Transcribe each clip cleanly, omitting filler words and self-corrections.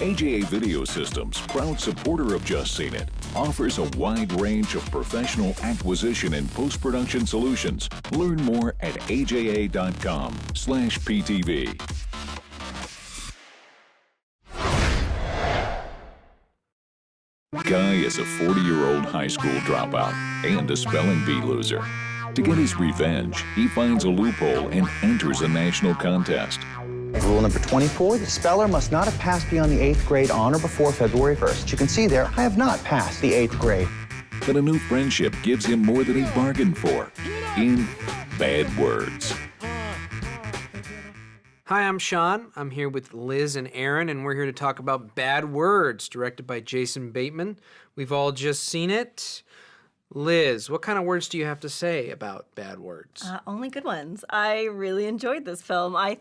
AJA Video Systems, proud supporter of Just Seen It, offers a wide range of professional acquisition and post-production solutions. Learn more at aja.com/PTV. Guy is a 40-year-old high school dropout and a spelling bee loser. To get his revenge, he finds a loophole and enters a national contest. Rule number 24, the speller must not have passed beyond the 8th grade on or before February 1st. You can see there, I have not passed the 8th grade. But a new friendship gives him more than he bargained for in bad words. Hi, I'm Sean. I'm here with Liz and Aaron, and we're here to talk about Bad Words, directed by Jason Bateman. We've all just seen it. Liz, what kind of words do you have to say about Bad Words? Only good ones. I really enjoyed this film. I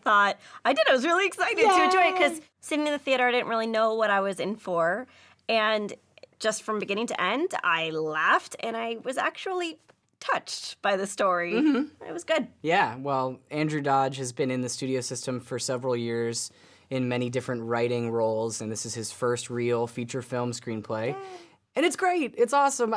was really excited to enjoy it because sitting in the theater, I didn't really know what I was in for. And just from beginning to end, I laughed and I was actually touched by the story. Mm-hmm. It was good. Yeah, well, Andrew Dodge has been in the studio system for several years in many different writing roles, and this is his first real feature film screenplay. And it's great. It's awesome.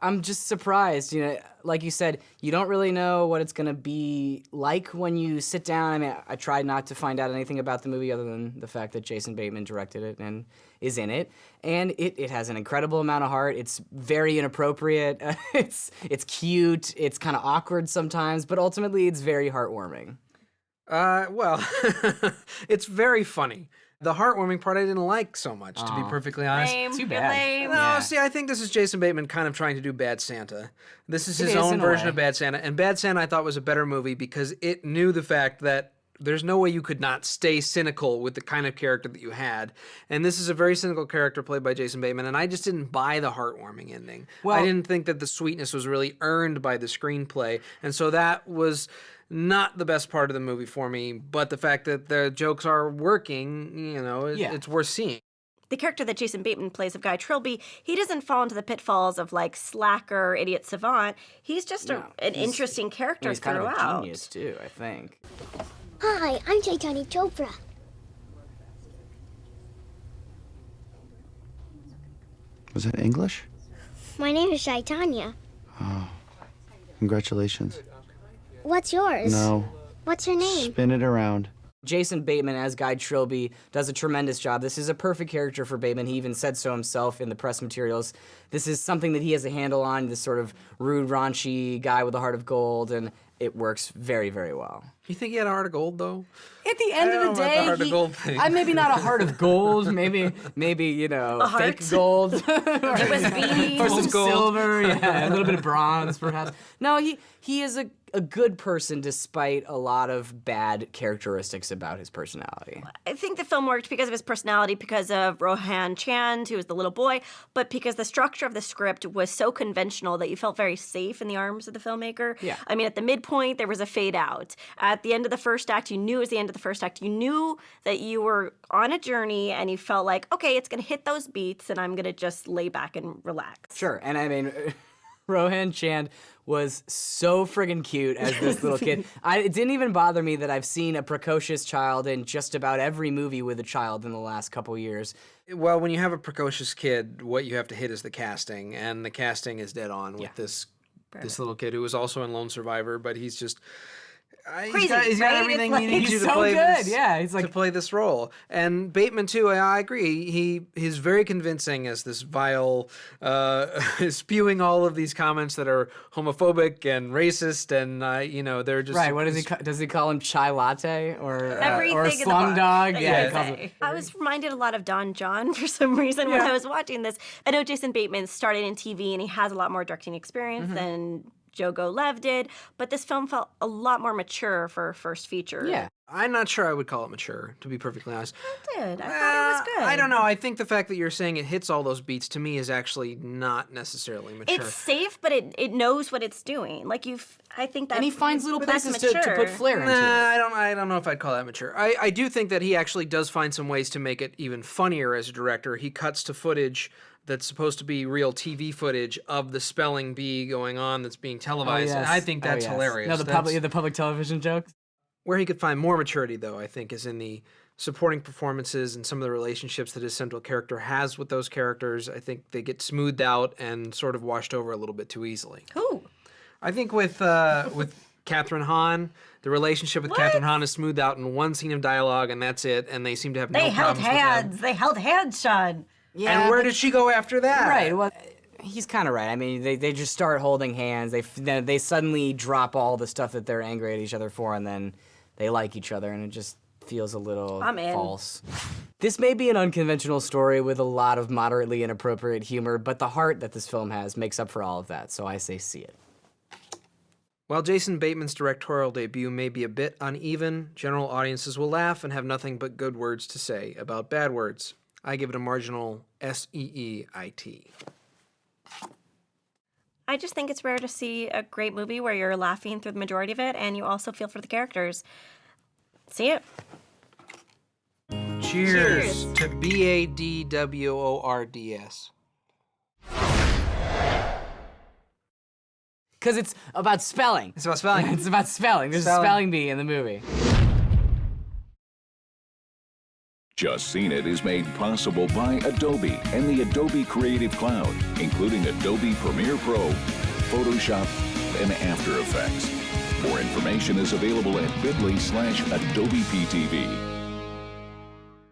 I'm just surprised. You know, like you said, you don't really know what it's going to be like when you sit down. I mean, I tried not to find out anything about the movie other than the fact that Jason Bateman directed it and is in it. And it has an incredible amount of heart. It's very inappropriate. It's cute. It's kind of awkward sometimes, but ultimately it's very heartwarming. Well, it's very funny. The heartwarming part I didn't like so much, to be perfectly honest. Lame. Too bad. No, see, I think this is Jason Bateman kind of trying to do Bad Santa. This is his own version of Bad Santa. And Bad Santa I thought was a better movie because it knew the fact that there's no way you could not stay cynical with the kind of character that you had. And this is a very cynical character played by Jason Bateman, and I just didn't buy the heartwarming ending. Well, I didn't think that the sweetness was really earned by the screenplay. And so that was not the best part of the movie for me, but the fact that the jokes are working, it's worth seeing. The character that Jason Bateman plays of Guy Trilby, he doesn't fall into the pitfalls of like slacker, idiot savant. He's just an interesting character he's throughout. Kind of a genius too, I think. Hi, I'm Chaitanya Chopra. Was that English? My name is Chaitanya. Oh, congratulations. What's yours? No. What's your name? Spin it around. Jason Bateman as Guy Trilby does a tremendous job. This is a perfect character for Bateman. He even said so himself in the press materials. This is something that he has a handle on, this sort of rude, raunchy guy with a heart of gold, and it works very, very well. You think he had a heart of gold, though? At the end of the day, maybe not a heart of gold, maybe fake gold. USB. Or some silver, a little bit of bronze, perhaps. No, he is a good person despite a lot of bad characteristics about his personality. I think the film worked because of his personality, because of Rohan Chand, who was the little boy, but because the structure of the script was so conventional that you felt very safe in the arms of the filmmaker. Yeah. I mean, at the midpoint, there was a fade out. At the end of the first act, you knew it was the end of the first act. You knew that you were on a journey and you felt like, okay, it's going to hit those beats and I'm going to just lay back and relax. Sure, and I mean, Rohan Chand was so friggin' cute as this little kid. It didn't even bother me that I've seen a precocious child in just about every movie with a child in the last couple years. Well, when you have a precocious kid, what you have to hit is the casting, and the casting is dead on with this little kid who was also in Lone Survivor, but he's just... Crazy, he's got everything he needs he's to so play good. this, Yeah, he's like to play this role. And Bateman too. I agree. He's very convincing as this vile, spewing all of these comments that are homophobic and racist, and they're just right. What does he call him? Chai latte or everything slumdog? Yeah, I was reminded a lot of Don John for some reason when I was watching this. I know Jason Bateman started in TV and he has a lot more directing experience than Jogo Lev did, but this film felt a lot more mature for a first feature. Yeah. I'm not sure I would call it mature, to be perfectly honest. I did. I thought it was good. I don't know. I think the fact that you're saying it hits all those beats, to me, is actually not necessarily mature. It's safe, but it knows what it's doing. I think that. And he finds little places to put flair into it. I don't know if I'd call that mature. I do think that he actually does find some ways to make it even funnier as a director. He cuts to footage that's supposed to be real TV footage of the spelling bee going on that's being televised. And I think that's hilarious. No, the public television jokes? Where he could find more maturity, though, I think, is in the supporting performances and some of the relationships that his central character has with those characters, I think they get smoothed out and sort of washed over a little bit too easily. Who? I think with Kathryn Hahn, the relationship with Kathryn Hahn is smoothed out in one scene of dialogue, and that's it. And they seem to have no problems with them. They held hands, Sean. Yeah, and where did she go after that? Right. Well, he's kind of right. I mean, they just start holding hands. They suddenly drop all the stuff that they're angry at each other for, and then they like each other, and it just feels a little false. This may be an unconventional story with a lot of moderately inappropriate humor, but the heart that this film has makes up for all of that, so I say see it. While Jason Bateman's directorial debut may be a bit uneven, general audiences will laugh and have nothing but good words to say about bad words. I give it a marginal SEEIT. I just think it's rare to see a great movie where you're laughing through the majority of it and you also feel for the characters. See it. Cheers to BADWORDS. Because it's about spelling. It's about spelling. It's about spelling. There's a spelling bee in the movie. Just Seen It is made possible by Adobe and the Adobe Creative Cloud, including Adobe Premiere Pro, Photoshop, and After Effects. More information is available at bit.ly/AdobePTV.